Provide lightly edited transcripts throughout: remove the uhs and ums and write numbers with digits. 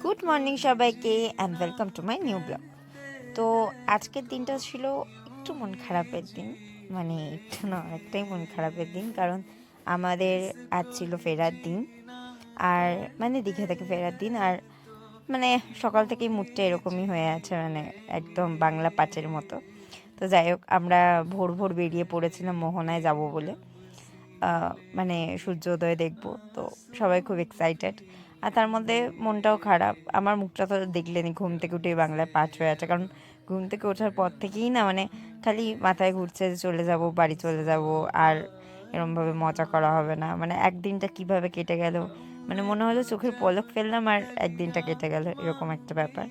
Good morning সবাইকে and welcome to my new blog. তো আজকের দিনটা ছিল একটু মন খারাপের দিন, মানে একটু না অনেকটাই মন খারাপের দিন, কারণ আমাদের আজ ছিল ফেরার দিন। আর মানে দীঘা থেকে ফেরার দিন, আর মানে সকাল থেকেই মুডটা এরকমই হয়ে আছে, মানে একদম বাংলা পাঁচের মতো। তো যাই হোক, আমরা ভোর ভোর বেরিয়ে পড়েছিলাম মোহনায় যাব বলে, মানে সূর্যোদয় দেখব। তো সবাই খুব এক্সাইটেড, আর তার মধ্যে মনটাও খারাপ। আমার মুখটা তো দেখলেনি, ঘুম থেকে উঠে বাংলায় পাঁচ হয়ে আছে, কারণ ঘুম থেকে ওঠার পর থেকেই না মানে খালি মাথায় ঘুরছে যে চলে যাব, বাড়ি চলে যাব, আর এরমভাবে মজা করা হবে না। মানে একদিনটা কিভাবে কেটে গেল, মানে মনে হলো চোখের পলক ফেললাম আর একদিনটা কেটে গেল, এরকম একটা ব্যাপার।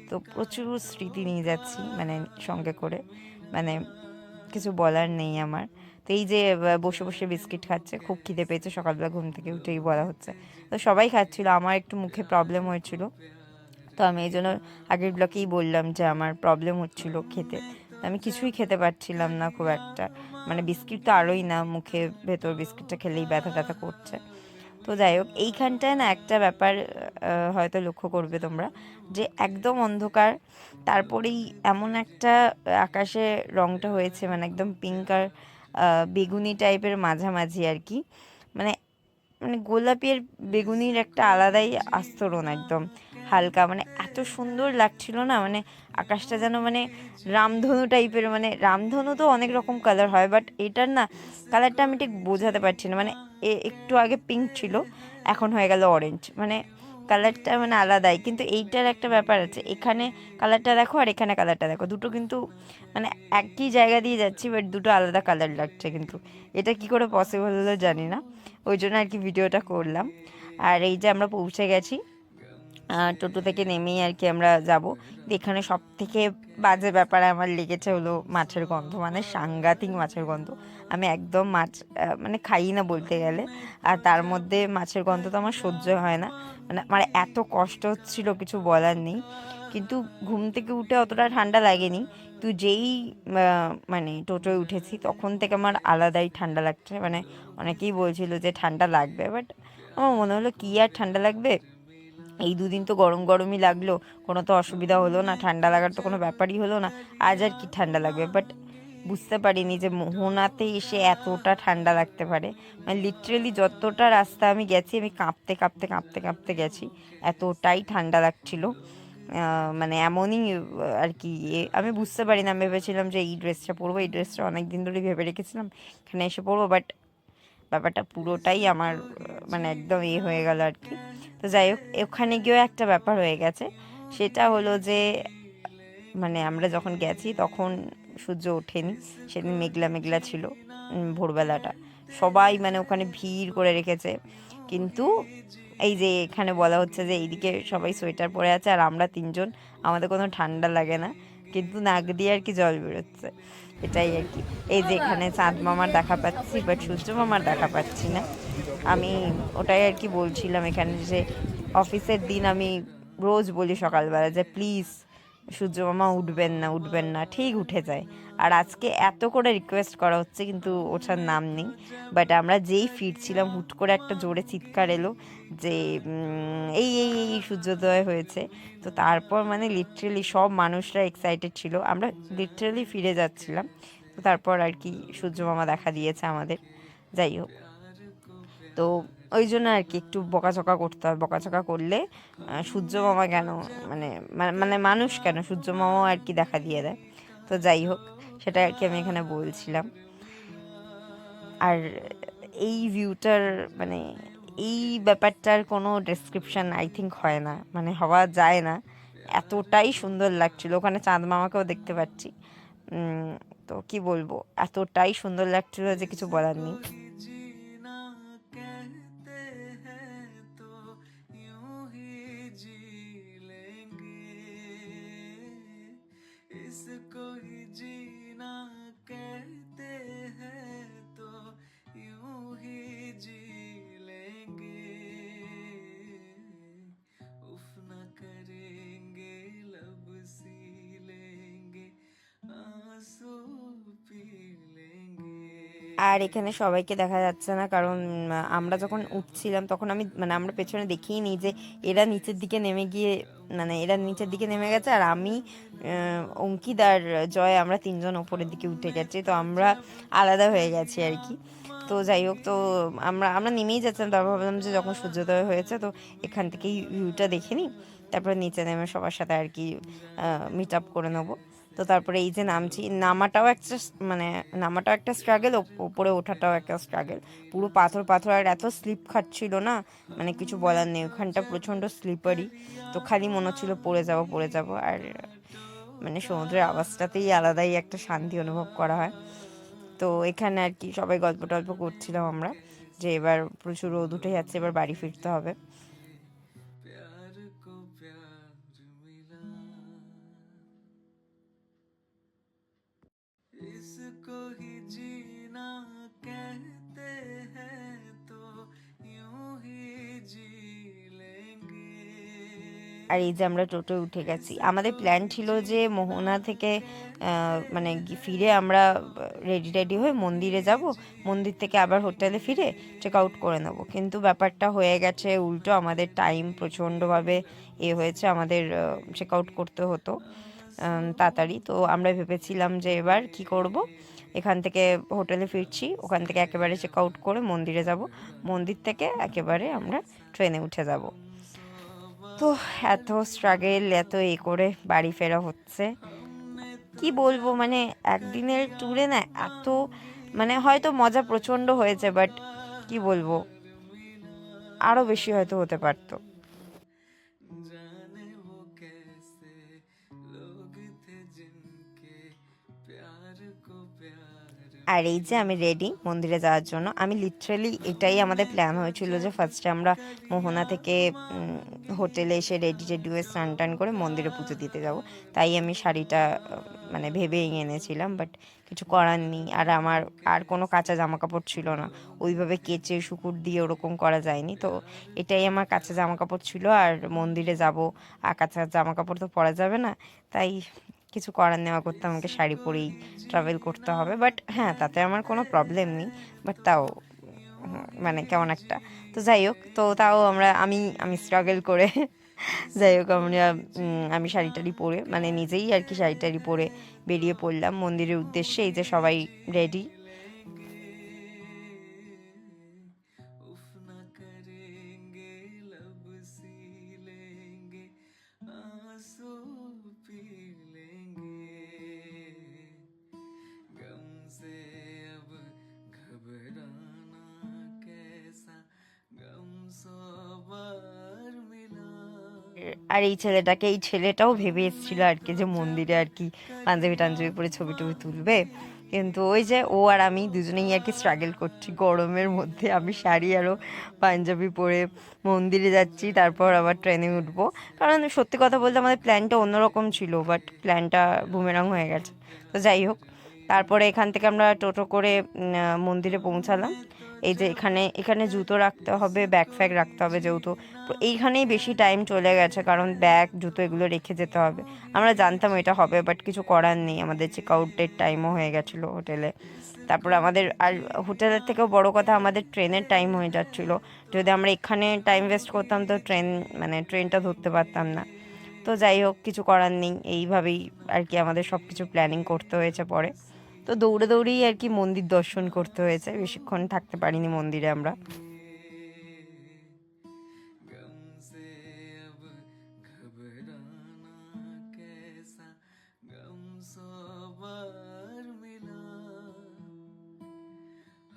তো প্রচুর স্মৃতি নিয়ে যাচ্ছি মানে সঙ্গে করে, মানে কিছু বলার নেই আমার। তো এই যে বসে বসে বিস্কিট খাচ্ছে, খুব খিদে পেয়েছে, সকালবেলা ঘুম থেকে উঠেই বলা হচ্ছে। তো সবাই খাচ্ছিল, আমার একটু মুখে প্রবলেম হয়েছিল। তো আমি এই জন্য আগের ব্লকেই বললাম যে আমার প্রবলেম হচ্ছিল খেতে। তো আমি কিছুই খেতে পারছিলাম না খুব একটা, মানে বিস্কিট তো আরোই না, মুখে ভেতর বিস্কিটটা খেলেই ব্যথা ট্যাথা করছে। তো যাই হোক, এইখানটায় না একটা ব্যাপার হয়তো লক্ষ্য করবে তোমরা, যে একদম অন্ধকার, তারপরেই এমন একটা আকাশে রংটা হয়েছে, মানে একদম পিঙ্ক আর বেগুনি টাইপের মাঝামাঝি আর কি। মানে মানে গোলাপি আর বেগুনির একটা আলাদাই আস্তরণ, একদম হালকা, মানে এত সুন্দর লাগছিল না, মানে আকাশটা যেন মানে রামধনু টাইপের। মানে রামধনু তো অনেক রকম কালার হয়, বাট এটার না কালারটা আমি ঠিক বোঝাতে পারছি না। মানে একটু আগে পিঙ্ক ছিল, এখন হয়ে গেল অরেঞ্জ, মানে কালারটা মানে আলাদাই। কিন্তু এইটার একটা ব্যাপার আছে, এখানে কালারটা দেখো আর এখানে কালারটা দেখো, দুটো কিন্তু মানে একই জায়গা দিয়ে যাচ্ছি, বাট দুটো আলাদা কালার লাগছে। কিন্তু এটা কি করে পসিবল হলো জানি না, ওই জন্য আর কি ভিডিওটা করলাম। আর এই যে আমরা পৌঁছে গেছি, টোটো থেকে নেমেই আর কি আমরা যাব। এখানে সব থেকে বাজে ব্যাপার আমার লেগেছে হলো মাছের গন্ধ, মানে সাংঘাতিক মাছের গন্ধ। আমি একদম মাছ মানে খাই না বলতে গেলে, আর তার মধ্যে মাছের গন্ধ তো আমার সহ্য হয় না। মানে আমার এত কষ্ট হচ্ছিল, কিছু বলার নেই। কিন্তু ঘুম থেকে উঠে অতটা ঠান্ডা লাগেনি, তো যেই মানে টোটোয় উঠেছি তখন থেকে আমার আলাদাই ঠান্ডা লাগছে। মানে অনেকেই বলছিল যে ঠান্ডা লাগবে, বাট আমার মনে হলো কি আর ঠান্ডা লাগবে, এই দুদিন তো গরম গরমই লাগলো, কোনো তো অসুবিধা হলো না, ঠান্ডা লাগার তো কোনো ব্যাপারই হলো না। আজ আর কি ঠান্ডা লাগবে, বাট বুঝতে পারিনি যে মোহনাতে এসে এতটা ঠান্ডা লাগতে পারে। মানে লিটারেলি যতটা রাস্তা আমি গেছি, আমি কাঁপতে কাঁপতে কাঁপতে কাঁপতে গেছি, এতটাই ঠান্ডা লাগছিল। মানে এমনই আর কি আমি বুঝতে পারি না, আমি ভেবেছিলাম যে এই ড্রেসটা পরবো, এই ড্রেসটা অনেক দিন ধরেই ভেবে রেখেছিলাম এখানে এসে পরবো, বাট ব্যাপারটা পুরোটাই আমার মানে একদম হয়ে গেল আর কি। তো যাই হোক, ওখানে গিয়েও একটা ব্যাপার হয়ে গেছে, সেটা হলো যে মানে আমরা যখন গেছি তখন সূর্য ওঠেনি, সেদিন মেঘলা মেঘলা ছিল ভোরবেলাটা। সবাই মানে ওখানে ভিড় করে রেখেছে, কিন্তু এই যে এখানে বলা হচ্ছে যে এইদিকে সবাই সোয়েটার পরে আছে আর আমরা তিনজন, আমাদের কোনো ঠান্ডা লাগে না, কিন্তু নাক দিয়ে আর কি জল বেরোচ্ছে, এটাই আর কি। এই যে এখানে চাঁদ মামার দেখা পাচ্ছি, বাট সূর্য মামার দেখা পাচ্ছি না। আমি ওটাই আর কি বলছিলাম এখানে, যে অফিসের দিন আমি রোজ বলি সকালবেলা যে প্লিজ সূর্য মামা উঠবেন না, উঠবেন না, ঠিক উঠে যায়। আর আজকে এত করে রিকোয়েস্ট করা হচ্ছে কিন্তু ওঠার নাম নেই। বাট আমরা যেই ফিরছিলাম হুট করে একটা জোরে চিৎকার এলো যে এই এই এই সূর্যোদয় হয়েছে। তো তারপর মানে লিটারেলি সব মানুষরা এক্সাইটেড ছিল, আমরা লিটারেলি ফিরে যাচ্ছিলাম। তো তারপর আর কি সূর্য মামা দেখা দিয়েছে আমাদের। যাই হোক, তো ওই জন্য আর কি একটু বকাঝকা করতে হয়, বকাঝকা করলে সূর্য মামা কেন, মানে মানে মানুষ কেন, সূর্য মামাও আর কি দেখা দিয়ে দেয়। তো যাই হোক, সেটা আর কি আমি এখানে বলছিলাম। আর এই ভিউটার মানে এই ব্যাপারটার কোনো ডেসক্রিপশন আই থিঙ্ক হয় না, মানে হওয়া যায় না, এতটাই সুন্দর লাগছিল। ওখানে চাঁদ মামাকেও দেখতে পাচ্ছি। উম, তো কি বলবো, এতটাই সুন্দর লাগছিল যে কিছু বলার নেই। इसको ही जीना कहते हैं तो यूं ही जी लेंगे उफ न करेंगे लब सी लेंगे आंसू पी लेंगे। আর এখানে সবাইকে দেখা যাচ্ছে না, কারণ আমরা যখন উঠছিলাম তখন আমরা পেছনে দেখিই নি যে এরা নিচের দিকে নেমে গিয়ে এরা নিচের দিকে নেমে গেছে, আর আমি অঙ্কিত আর জয় আমরা তিনজন ওপরের দিকে উঠে গেছি, তো আমরা আলাদা হয়ে গেছি আর কি। তো যাই হোক, তো আমরা আমরা নেমেই যাচ্ছিলাম, তারপর ভাবলাম যে যখন সূর্যোদয় হয়েছে তো এখান থেকেই ভিউটা দেখে নিই, তারপরে নিচে নেমে সবার সাথে আর কি মিট আপ করে নেবো। তো তারপরে এই যে নামছি, নামাটাও একটা স্ট্রাগেল, ওপরে ওঠাটাও একটা স্ট্রাগেল। পুরো পাথর পাথর, আর এত স্লিপ খাচ্ছিল না, কিছু বলার নেই, ওখানটা প্রচণ্ড স্লিপারি। তো খালি মনে হচ্ছিল পড়ে যাব। আর সমুদ্রের আওয়াজটাতেই আলাদাই একটা শান্তি অনুভব করা হয়। তো এখানে আর কি সবাই গল্প টল্প করছিলাম আমরা, যে এবার প্রচুর রোদ উঠে যাচ্ছে, এবার বাড়ি ফিরতে হবে। प्यार को प्यार मिला, इसको ही जीना कहते हैं, तो यूं ही जी लेंगे। আর এই যে আমরা টোটোয় উঠে গেছি। আমাদের প্ল্যান ছিল যে মোহনা থেকে ফিরে আমরা রেডি হয়ে মন্দিরে যাব, মন্দির থেকে আবার হোটেলে ফিরে চেক আউট করে নেব। কিন্তু ব্যাপারটা হয়ে গেছে উল্টো, আমাদের টাইম প্রচণ্ডভাবে হয়েছে, আমাদের চেক আউট করতে হতো তাড়াতাড়ি। তো আমরা ভেবেছিলাম যে এবার কি করব, এখান থেকে হোটেলে ফিরছি, ওখান থেকে একেবারে চেক আউট করে মন্দিরে যাব, মন্দির থেকে একেবারে আমরা ট্রেনে উঠে যাব। তো এত স্ট্রাগেল, এত করে বাড়ি ফেরা হচ্ছে, কি বলবো, একদিনের ট্যুরে না এত হয়তো মজা প্রচণ্ড হয়েছে, বাট কি বলবো, আরও বেশি হয়তো হতে পারতো। जाने वो कैसे लोग थे जिनके प्यार को प्यार। আর এই যে আমি রেডি মন্দিরে যাওয়ার জন্য। আমি লিটারেলি এটাই আমাদের প্ল্যান হয়েছিল যে ফার্স্টে আমরা মোহনা থেকে হোটেলে এসে রেডি হয়ে স্নান টান করে মন্দিরে পুজো দিতে যাব। তাই আমি শাড়িটা ভেবেই এনেছিলাম, বাট কিছু করার নেই। আর আমার আর কোনো কাঁচা জামা কাপড় ছিল না, ওইভাবে কেচে শুকুর দিয়ে ওরকম করা যায়নি। তো এটাই আমার কাঁচা জামা কাপড় ছিল, আর মন্দিরে যাব আর কাঁচা জামা কাপড় তো পরা যাবে না, তাই কিছু করার নেওয়া করতে আমাকে শাড়ি পরেই ট্রাভেল করতে হবে। বাট হ্যাঁ, তাতে আমার কোনো প্রবলেম নেই, বাট তাও কেমন একটা। তো যাই হোক, তো তাও আমি আমি স্ট্রাগল করে যাই হোক আমি শাড়ি টাড়ি পরে নিজেই আর কি শাড়ি টাড়ি পরে বেরিয়ে পড়লাম মন্দিরের উদ্দেশ্যে। এই যে সবাই রেডি। उफ ना करेंगे लब सी लेंगे आंसू पी लेंगे, गम से अब घबराना कैसा, गम सौ बार मिला। আর এই ছেলেটাও ভেবে এসেছিল আর কি যে মন্দিরে আর কি পাঞ্জাবি টাঞ্জাবি পরে ছবি টবি তুলবে, কিন্তু ওই যে ও আর আমি দুজনেই আর কি স্ট্রাগল করছি গরমের মধ্যে। আমি শাড়ি আরও পাঞ্জাবি পরে মন্দিরে যাচ্ছি, তারপর আবার ট্রেনে উঠবো। কারণ সত্যি কথা বলতে আমাদের প্ল্যানটা অন্যরকম ছিল, বাট প্ল্যানটা বুমেরাং হয়ে গেছে। তো যাই হোক, তারপরে এখান থেকে আমরা টোটো করে মন্দিরে পৌঁছালাম। এই যে এখানে জুতো রাখতে হবে, ব্যাগ ফ্যাগ রাখতে হবে, যেহেতু এইখানেই বেশি টাইম চলে গেছে, কারণ ব্যাগ জুতো এগুলো রেখে যেতে হবে। আমরা জানতাম এটা হবে, বাট কিছু করার নেই, আমাদের চেক আউটের টাইমও হয়ে গেছিলো হোটেলে। তারপর আমাদের আর হোটেলের থেকেও বড় কথা, আমাদের ট্রেনের টাইম হয়ে যাচ্ছিলো। যদি আমরা এখানে টাইম ওয়েস্ট করতাম তো ট্রেনটা ধরতে পারতাম না। তো যাই হোক, কিছু করার নেই, এইভাবেই আর কি আমাদের সব কিছু প্ল্যানিং করতে হয়েছে পরে। তো দৌড়েই আর কি মন্দির দর্শন করতে হয়েছে, বেশিক্ষণ থাকতে পারিনি মন্দিরে আমরা। गम से अब घबराना कैसा, गम सौ बार मिला।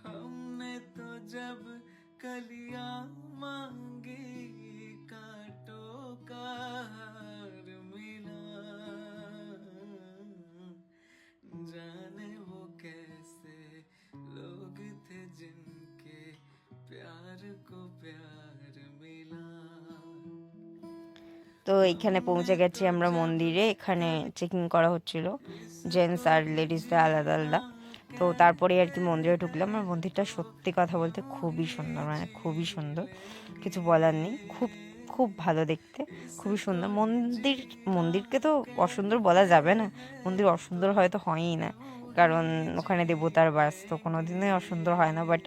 हमने तो जब कलियां मांगी कांटों का हार मिला, जाने वो कैसे लोग थे जिनके प्यार को प्यार मिला। তো এইখানে পৌঁছে গেছি আমরা মন্দিরে। এখানে চেকিং করা হচ্ছিল, জেন্টস আর লেডিসদের আলাদা আলাদা। তো তারপরে আর কি মন্দিরে ঢুকলাম। আর মন্দিরটা সত্যি কথা বলতে খুবই সুন্দর, খুবই সুন্দর, কিছু বলার নেই, খুব খুব ভালো দেখতে। খুবই সুন্দর মন্দিরকে তো অসুন্দর বলা যাবে না, মন্দির অসুন্দর হয়তো হয়ই না, কারণ ওখানে দেবতার বাস, তো কোনোদিনই অসুন্দর হয় না, বাট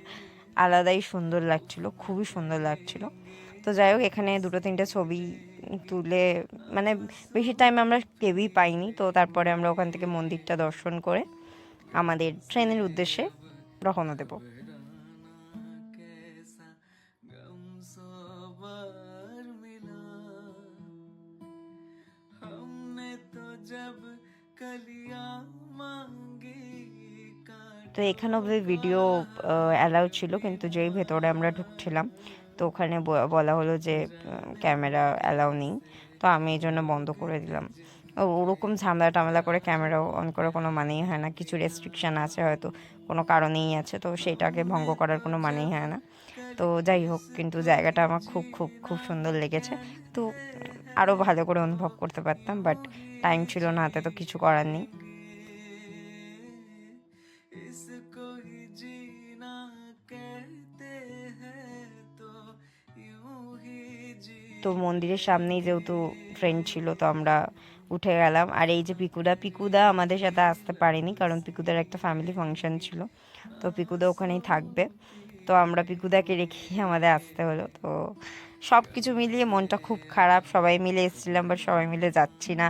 আলাদাই সুন্দর লাগছিল, খুবই সুন্দর লাগছিল। তো যাই হোক, এখানে দুটো তিনটে ছবি তুলে, মানে বেশি টাইম আমরা কেউই পাইনি, তো তারপরে আমরা ওখান থেকে মন্দিরটা দর্শন করে আমাদের ট্রেনের উদ্দেশ্যে রওনা দেব। कैसा गम 100 बार मिला हमने तो जब कलियां मांगी काट তো এখানে অব্দি ভিডিও অ্যালাউ ছিল, কিন্তু যেই ভেতরে আমরা ঢুকছিলাম তো ওখানে বলা হলো যে ক্যামেরা অ্যালাউ নেই, তো আমি এই জন্য বন্ধ করে দিলাম। ওরকম ঝামেলা টামেলা করে ক্যামেরা অন করার কোনো মানেই হয় না, কিছু রেস্ট্রিকশান আছে হয়তো, কোনো কারণেই আছে, তো সেটাকে ভঙ্গ করার কোনো মানেই হয় না। তো যাই হোক, কিন্তু জায়গাটা আমার খুব খুব খুব সুন্দর লেগেছে। তো আরও ভালো করে অনুভব করতে পারতাম, বাট টাইম ছিল না হাতে, তো কিছু করার নেই। इसको ही जीना कहते हैं तो यूं ही जी তো মন্দিরের সামনেই যেহেতু ফ্রেন্ড ছিল, তো আমরা উঠে গেলাম। আর এই যে পিকুদা আমাদের সাথে আসতে পারেনি, কারণ পিকুদার একটা ফ্যামিলি ফাংশন ছিল, তো পিকুদা ওখানেই থাকবে, তো আমরা পিকুদাকে রেখেই আমাদের আসতে হলো। তো সব কিছু মিলিয়ে মনটা খুব খারাপ, সবাই মিলে এসেছিলাম বাট সবাই মিলে যাচ্ছি না,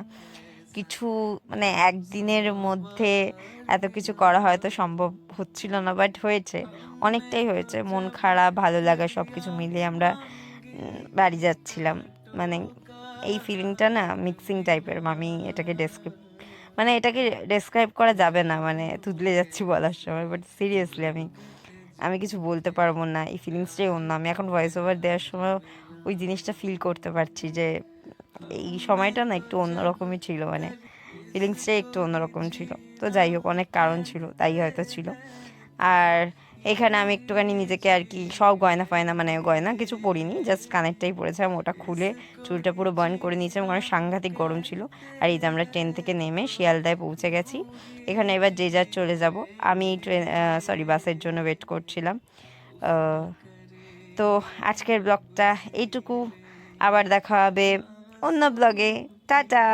কিছু মানে একদিনের মধ্যে এত কিছু করা হয়তো সম্ভব হচ্ছিল না, বাট হয়েছে, অনেকটাই হয়েছে, মন খারাপ ভালো লাগা সব কিছু মিলিয়ে আমরা বাড়ি যাচ্ছিলাম। মানে এই ফিলিংটা না মিক্সিং টাইপের, আমি এটাকে ডেসক্রাইব করা যাবে না, মানে তুদলে যাচ্ছি বলার সময়, বাট সিরিয়াসলি আমি কিছু বলতে পারবো না, এই ফিলিংসটাই অন্য। আমি এখন ভয়েস ওভার দেওয়ার সময় ওই জিনিসটা ফিল করতে পারছি যে এই সময়টা না একটু অন্যরকমই ছিল, মানে ফিলিংসটাই একটু অন্যরকম ছিল। তো যাই হোক, অনেক কারণ ছিল, তাই হয়তো ছিল। আর এখানে আমি একটুখানি নিজেকে আর কি, সব গয়না ফয়না, মানে গয়না কিছু পরিনি, জাস্ট কানেরটাই পরেছিলাম, ওটা খুলে চুলটা পুরো বার্ন করে নিয়েছিলাম, কারণ সাংঘাতিক গরম ছিল। আর এই যে আমরা ট্রেন থেকে নেমে শিয়ালদায় পৌঁছে গেছি, এখানে এবার যে যার চলে যাব। আমি বাসের জন্য ওয়েট করছিলাম। তো আজকের ব্লগটা এইটুকু, আবার দেখা হবে অন্য ব্লগে। টাটা।